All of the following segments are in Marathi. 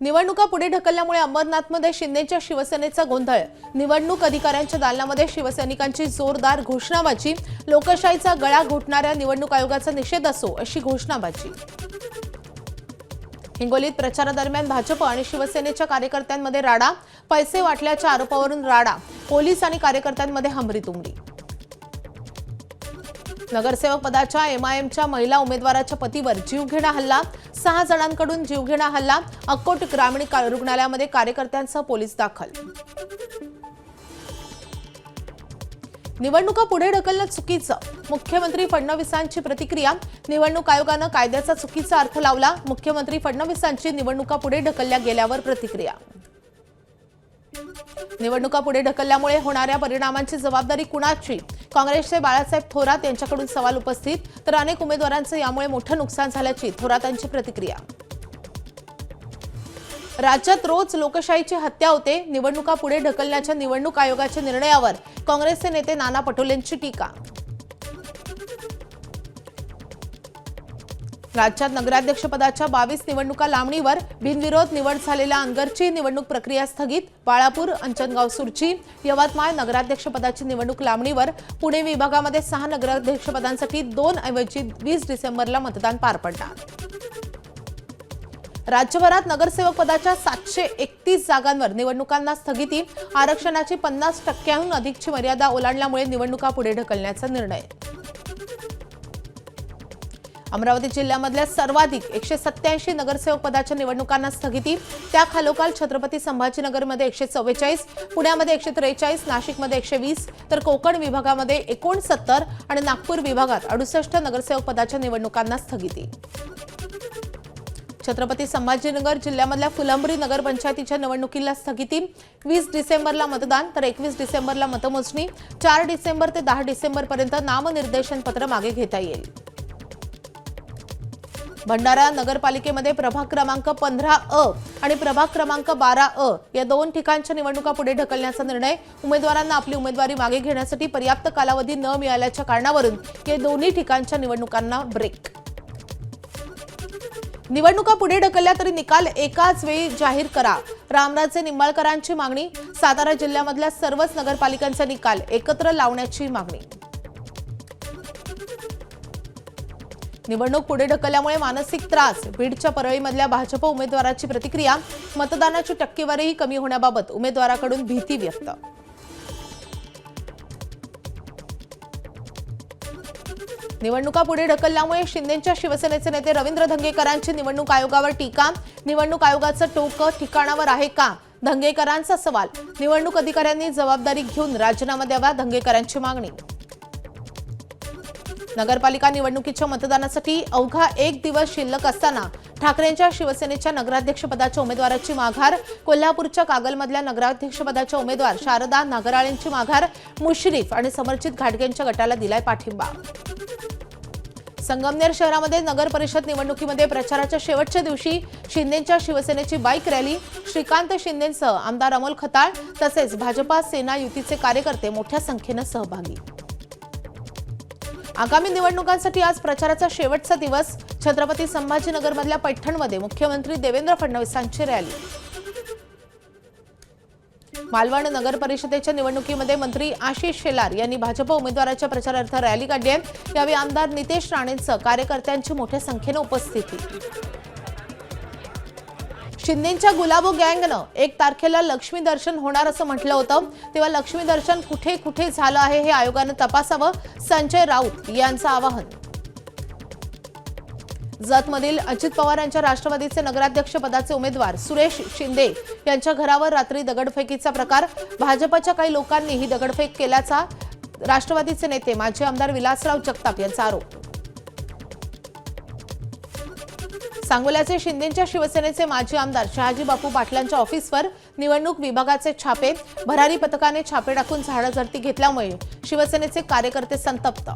निवडणुका पुढे ढकलल्यामुळे अंबरनाथमध्ये शिंदेच्या शिवसेनेचा गोंधळ। निवडणूक अधिकाऱ्यांच्या दालनामध्ये शिवसैनिकांची जोरदार घोषणाबाजी। लोकशाहीचा गळा घोटणाऱ्या निवडणूक आयोगाचा निषेध असो अशी घोषणाबाजी। हिंगोलीत प्रचारादरम्यान भाजप आणि शिवसेनेच्या कार्यकर्त्यांमध्ये राडा। पैसे वाटल्याच्या आरोपावरून राडा। पोलीस आणि कार्यकर्त्यांमध्ये हमरीतुमरी। नगरसेवक पदाच्या एमआयएमच्या महिला उमेदवाराच्या पतीवर जीवघेणा हल्ला। 6 जणांकडून जीवघेणा हल्ला। अक्कोट ग्रामीण रुग्णालयामध्ये कार्यकर्त्यांसह पोलीस दाखल। निवडणुका पुढे ढकलणं चुकीचं। मुख्यमंत्री फडणवीसांची प्रतिक्रिया। निवडणूक आयोगानं कायद्याचा चुकीचा अर्थ लावला। मुख्यमंत्री फडणवीसांची निवडणुका पुढे ढकलल्या गेल्यावर प्रतिक्रिया। निवडणुका पुढे ढकलल्यामुळे होणाऱ्या परिणामांची जबाबदारी कुणाची? काँग्रेसचे बाळासाहेब थोरात यांच्याकडून सवाल उपस्थित। तर अनेक उमेदवारांचं यामुळे मोठं नुकसान झाल्याची थोरातांची प्रतिक्रिया। राज्यात रोज लोकशाहीची हत्या होते। निवडणुका पुढे ढकलण्याच्या निवडणूक आयोगाच्या निर्णयावर काँग्रेसचे नेते नाना पटोलेंची टीका। राज्यात नगराध्यक्षपदाच्या 22 निवडणुका लांबणीवर। बिनविरोध निवड झालेल्या अनगरची निवडणूक प्रक्रिया स्थगित। बाळापूर, अंजनगाव, सुरची, यवतमाळ नगराध्यक्षपदाची निवडणूक लांबणीवर। पुणे विभागामध्ये 6 नगराध्यक्षपदांसाठी 2 ऐवजी 20 डिसेंबरला मतदान पार पडणार। राज्यभरात नगरसेवक पदाच्या 731 जागांवर निवडणुकांना स्थगिती। आरक्षणाची 50% अधिकची मर्यादा ओलांडल्यामुळे निवडणुका पुढे ढकलण्याचा निर्णय। अमरावती जिल्ह्यामधल्या सर्वाधिक 187 नगरसेवक पदाच्या निवडणुकांना स्थगिती। त्याखालोखाल छत्रपती संभाजीनगरमध्ये 144, पुण्यामध्ये 143, नाशिकमध्ये 120, तर कोकण विभागामध्ये 69 आणि नागपूर विभागात 68 नगरसेवक पदाच्या निवडणुकांना स्थगिती। छत्रपती संभाजीनगर जिल्ह्यामधल्या फुलंब्री नगरपंचायतीच्या निवडणुकीला स्थगिती। 20 डिसेंबरला मतदान तर 21 डिसेंबरला मतमोजणी। 4 डिसेंबर ते 10 डिसेंबरपर्यंत नामनिर्देशन पत्र मागे घेता येईल। भंडारा नगरपालिकेमध्ये प्रभाग क्रमांक 15A आणि प्रभाग क्रमांक 12A या 2 ठिकाणच्या निवडणुका पुढे ढकलण्याचा निर्णय। उमेदवारांना आपली उमेदवारी मागे घेण्यासाठी पर्याप्त कालावधी न मिळाल्याच्या कारणावरून या दोन्ही ठिकाणच्या निवडणुकांना ब्रेक। निवडणुका पुढे ढकलल्या तरी निकाल एकाच वेळी जाहीर करा। रामराजे निंबाळकरांची मागणी। सातारा जिल्ह्यामधल्या सर्वच नगरपालिकांचा निकाल एकत्र लावण्याची मागणी। निवडणूक पुढे ढकलल्यामुळे मानसिक त्रास। बीडच्या परळीमधल्या भाजप उमेदवाराची प्रतिक्रिया। मतदानाची टक्केवारीही कमी होण्याबाबत उमेदवाराकडून भीती व्यक्त। निवडणुका पुढे ढकलल्यामुळे शिंदेच्या शिवसेनेचे नेते रवींद्र धंगेकरांची निवडणूक आयोगावर टीका। निवडणूक आयोगाचं टोक ठिकाणावर आहे का? धंगेकरांचा सवाल। निवडणूक अधिकाऱ्यांनी जबाबदारी घेऊन राजीनामा द्यावा, धंगेकरांची मागणी। नगरपालिका निवडणुकीच्या मतदानासाठी अवघा 1 दिवस शिल्लक असताना ठाकरेंच्या शिवसेनेच्या नगराध्यक्षपदाच्या उमेदवाराची माघार। कोल्हापूरच्या कागलमधल्या नगराध्यक्षपदाच्या उमेदवार शारदा नागराळेंची माघार। मुश्रीफ आणि समर्जित घाटगेंच्या गटाला दिलाय पाठिंबा। संगमनेर शहरामध्ये नगर परिषद निवडणुकीमध्ये प्रचाराच्या शेवटच्या दिवशी शिंदेच्या शिवसेनेची बाईक रॅली। श्रीकांत शिंदेंसह आमदार अमोल खताळ तसेच भाजपा सेना युतीचे कार्यकर्ते मोठ्या संख्येने सहभागी। आगामी निवडणुकांसाठी आज प्रचाराचा शेवटचा दिवस। छत्रपती संभाजीनगरमधल्या पैठणमध्ये मुख्यमंत्री देवेंद्र फडणवीसांची रॅली। मालवण नगर परिषदेच्या निवडणुकीमध्ये मंत्री आशिष शेलार यांनी भाजप उमेदवाराच्या प्रचारार्थ रॅली काढली आहे। यावेळी आमदार नितेश राणेंसह कार्यकर्त्यांची मोठ्या संख्येने उपस्थिती। शिंदेच्या गुलाबो गँगनं 1 तारखेला लक्ष्मी दर्शन होणार असं म्हटलं होतं, तेव्हा लक्ष्मी दर्शन कुठे कुठे झालं आहे हे आयोगानं तपासावं, संजय राऊत यांचं आवाहन। जतमधील अजित पवार यांच्या राष्ट्रवादीचे नगराध्यक्ष पदाचे उमेदवार सुरेश शिंदे यांच्या घरावर रात्री दगडफेकीचा प्रकार। भाजपच्या काही लोकांनी ही दगडफेक केल्याचा राष्ट्रवादीचे नेते माजी आमदार विलासराव जगताप यांचा आरोप। सांगोल्याचे शिंदेच्या शिवसेनेचे माजी आमदार शहाजी बापू पाटलांच्या ऑफिसवर निवडणूक विभागाचे छापे। भरारी पथकाने छापे टाकून झाडाझडती घेतल्यामुळे शिवसेनेचे कार्यकर्ते संतप्त।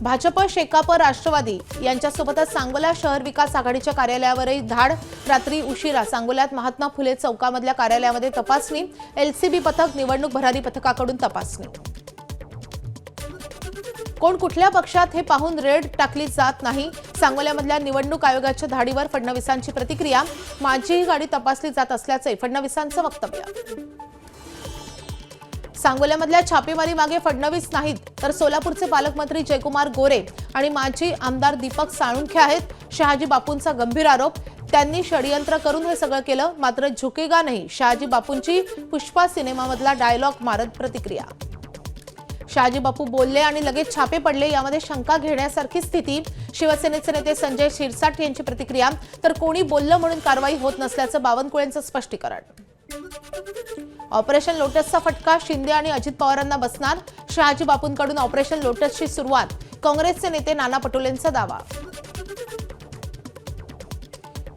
भाजप, शेकाप, राष्ट्रवादी यांच्यासोबतच सांगोला शहर विकास आघाडीच्या कार्यालयावरही धाड। रात्री उशिरा सांगोल्यात महात्मा फुले चौकामधल्या कार्यालयामध्ये तपासणी। एलसीबी पथक, निवडणूक भरारी पथकाकडून तपासणी। कोण कुठल्या पक्षात हे पाहून रेड टाकली जात नाही। सांगोल्यामधल्या निवडणूक आयोगाच्या धाडीवर फडणवीसांची प्रतिक्रिया, माझी ही गाडी तपासली जात असल्याचे फडणवीसांचं वक्तव्य. सांगोल्यामधल्या छापेमारी मागे फडणवीस नाहीत तर सोलापूरचे पालकमंत्री जयकुमार गोरे आणि माजी आमदार दीपक साळुंखे आहेत. शहाजी बापूंचा गंभीर आरोप, त्यांनी षडयंत्र करून हे सगळं केलं, मात्र झुकेगा नाही. शहाजी बापूंची पुष्पा सिनेमामधला डायलॉग मारत प्रतिक्रिया. शहाजी बापू बोलले आणि लगेच छापे पडले, यामध्ये शंका घेण्यासारखी स्थिती. शिवसेनेचे नेते संजय शिरसाट यांची प्रतिक्रिया, तर कोणी बोललं म्हणून कारवाई होत नसल्याचं बावनकुळेंचं स्पष्टीकरण. ऑपरेशन लोटसचा फटका शिंदे आणि अजित पवारांना बसणार, शहाजी बापूंकडून ऑपरेशन लोटसची सुरुवात. काँग्रेसचे नेते नाना पटोलेंचा दावा.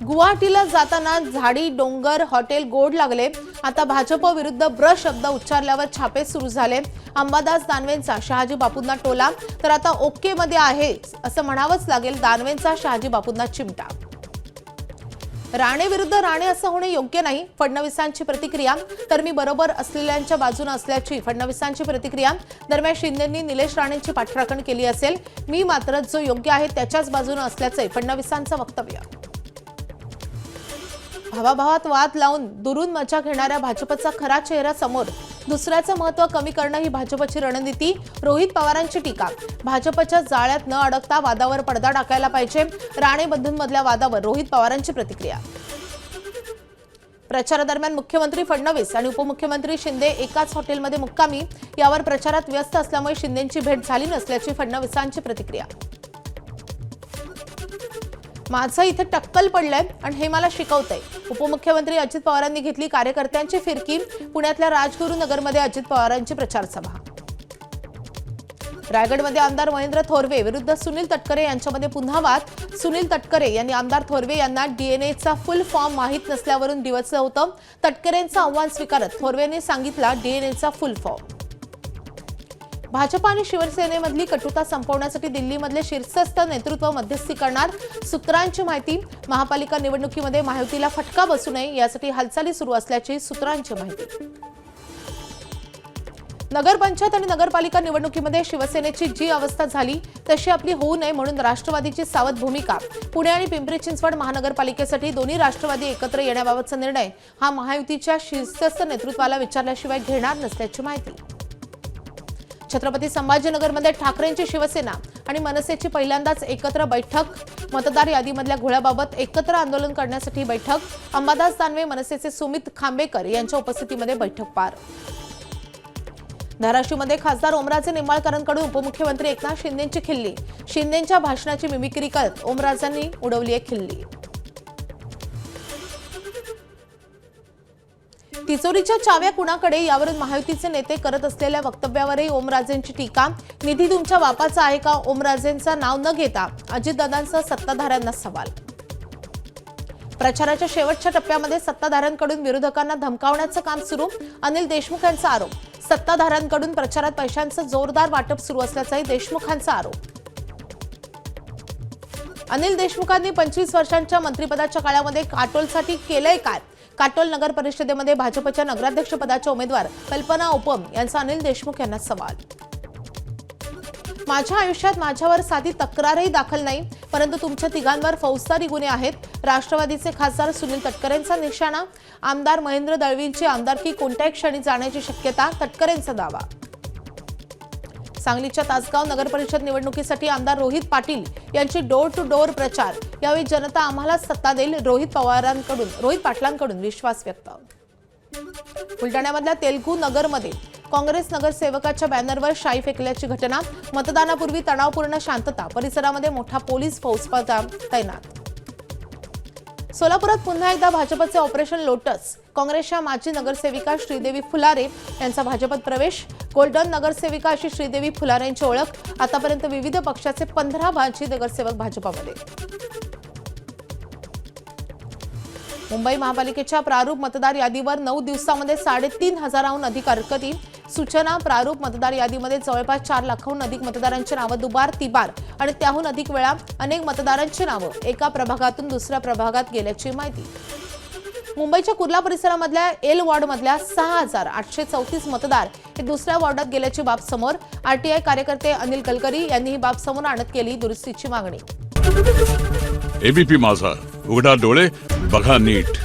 गुवाहाटीला जाताना झाडी, डोंगर, हॉटेल गोड लागले. आता भाजप विरुद्ध ब्र शब्द उच्चारल्यावर छापे सुरू झाले. अंबादास दानवेंचा शहाजी बापूंना टोला, तर आता ओके मध्ये आहे असं म्हणावंच लागेल. दानवेंचा शहाजी बापूंना चिमटा. राणे विरुद्ध राणे असं होणे योग्य नाही, फडणवीसांची प्रतिक्रिया. तर मी बरोबर असलेल्यांच्या बाजूने असल्याची फडणवीसांची प्रतिक्रिया. दरम्यान शिंदेंनी निलेश राणेंची पाठराखण केली असेल, मी मात्र जो योग्य आहे त्याच्याच बाजूने असल्याचे फडणवीसांचं वक्तव्य. भावाभावात वाद लावून दुरून मजा घेणाऱ्या भाजपचा खरा चेहरा समोर. दुसऱ्याचं महत्त्व कमी करणं ही भाजपची रणनीती. रोहित पवारांची टीका, भाजपच्या जाळ्यात न अडकता वादावर पडदा टाकायला पाहिजे. राणे बंधूंमधल्या वादावर रोहित पवारांची प्रतिक्रिया. प्रचारादरम्यान मुख्यमंत्री फडणवीस आणि उपमुख्यमंत्री शिंदे एकाच हॉटेलमध्ये मुक्कामी, यावर प्रचारात व्यस्त असल्यामुळे शिंदेंची भेट झाली नसल्याची फडणवीसांची प्रतिक्रिया. माझं इथे टक्कल पडलंय आणि हे मला शिकवतंय. उपमुख्यमंत्री अजित पवारांनी घेतली कार्यकर्त्यांची फिरकी. पुण्यातल्या राजगुरुनगरमध्ये अजित पवारांची प्रचार सभा. रायगडमध्ये आमदार महेंद्र थोरवे विरुद्ध सुनील तटकरे यांच्यामध्ये पुन्हा वाद. सुनील तटकरे यांनी आमदार थोरवे यांना डीएनएचा फुल फॉर्म माहीत नसल्यावरून डिवचलं होतं. तटकरेंचं आव्हान स्वीकारत थोरवेंनी सांगितला डीएनएचा फुल फॉर्म. भाजप आणि शिवसेनेमधली कटुता संपवण्यासाठी दिल्लीमधले शीर्षस्थ नेतृत्व मध्यस्थी करणार, सूत्रांची माहिती. महापालिका निवडणुकीमध्ये महायुतीला फटका बसू नये यासाठी हालचाली सुरू असल्याची सूत्रांची माहिती. नगरपंचायत आणि नगरपालिका निवडणुकीमध्ये शिवसेनेची जी अवस्था झाली तशी आपली होऊ नये म्हणून राष्ट्रवादीची सावध भूमिका. पुणे आणि पिंपरी चिंचवड महानगरपालिकेसाठी दोन्ही राष्ट्रवादी एकत्र येण्याबाबतचा निर्णय हा महायुतीच्या शीर्षस्थ नेतृत्वाला विचारल्याशिवाय घेणार नसल्याची माहिती. छत्रपती संभाजीनगरमध्ये ठाकरेंची शिवसेना आणि मनसेची पहिल्यांदाच एकत्र बैठक. मतदार यादीमधल्या घोळ्याबाबत एकत्र आंदोलन करण्यासाठी बैठक. अंबादास दानवे, मनसेचे सुमित खांबेकर यांच्या उपस्थितीमध्ये बैठक पार. धाराशिवमध्ये खासदार ओमराजे निंबाळकरांकडून उपमुख्यमंत्री एकनाथ शिंदेंची खिल्ली. शिंदेंच्या भाषणाची मिमिक्री करत ओमराजांनी उडवली आहे खिल्ली. तिजोरीच्या चाव्या कुणाकडे यावरून महायुतीचे नेते करत असलेल्या वक्तव्यावरही ओमराजेंची टीका. निधी तुमच्या बापाचा आहे का, ओमराजेंचं नाव न घेता अजितदादांसह सत्ताधाऱ्यांना सवाल. प्रचाराच्या शेवटच्या टप्प्यामध्ये सत्ताधाऱ्यांकडून विरोधकांना धमकावण्याचं काम सुरू. अनिल देशमुख यांचा आरोप, सत्ताधाऱ्यांकडून प्रचारात पैशांचं जोरदार वाटप सुरू असल्याचाही देशमुखांचा आरोप. अनिल देशमुखांनी 25 वर्षांच्या मंत्रिपदाच्या काळामध्ये काटोलसाठी केलंय काय? काटोल नगर परिषदेमध्ये भाजपच्या नगराध्यक्षपदाच्या उमेदवार कल्पना उपम यांचा अनिल देशमुख यांना सवाल. माझ्या आयुष्यात माझ्यावर साधी तक्रारही दाखल नाही, परंतु तुमच्या तिघांवर फौजदारी गुन्हे आहेत. राष्ट्रवादीचे खासदार सुनील तटकरेंचा निशाणा. आमदार महेंद्र दळवींची आमदारकी कोणत्याही क्षणी जाण्याची शक्यता, तटकरेंचा दावा. सांगलीच्या तासगाव नगर परिषद निवडणुकीसाठी आमदार रोहित पाटील यांची डोर टू डोर प्रचार. यावेळी जनता आम्हाला सत्ता देईल, रोहित पाटलांकडून विश्वास व्यक्त. बुलढाण्यामधल्या तेलगू नगरमध्ये काँग्रेस नगरसेवकाच्या बॅनरवर शाई फेकल्याची घटना. मतदानापूर्वी तणावपूर्ण शांतता, परिसरामध्ये मोठा पोलीस फौजफाटा तैनात. सोलापुरात पुन्हा एकदा भाजपचे ऑपरेशन लोटस. काँग्रेसच्या माजी नगरसेविका श्रीदेवी फुलारे यांचा भाजपात प्रवेश. गोल्डन नगरसेविका अशी श्रीदेवी फुलारे यांची ओळख. आतापर्यंत विविध पक्षाचे 15 माजी नगरसेवक भाजपामध्ये. मुंबई महापालिकेच्या प्रारूप मतदार यादीवर 9 दिवसांमध्ये 3,500हून अधिक हरकती. सूचना, प्रारूप मतदार यादीमध्ये जवळपास 4 लाखांहून अधिक मतदारांची नावं दुबार, तिबार आणि त्याहून अधिक वेळा अनेक मतदारांची नावं एका प्रभागातून दुसऱ्या प्रभागात गेल्याची माहिती. मुंबईच्या कुर्ला परिसरामधल्या एल वॉर्डमधल्या 6,834 मतदार हे दुसऱ्या वॉर्डात गेल्याची बाब समोर. आरटीआय कार्यकर्ते अनिल कलकरी यांनी ही बाब समोर आणत केली दुरुस्तीची मागणी. एबीपी माझा, उघडा डोळे बघा नीट.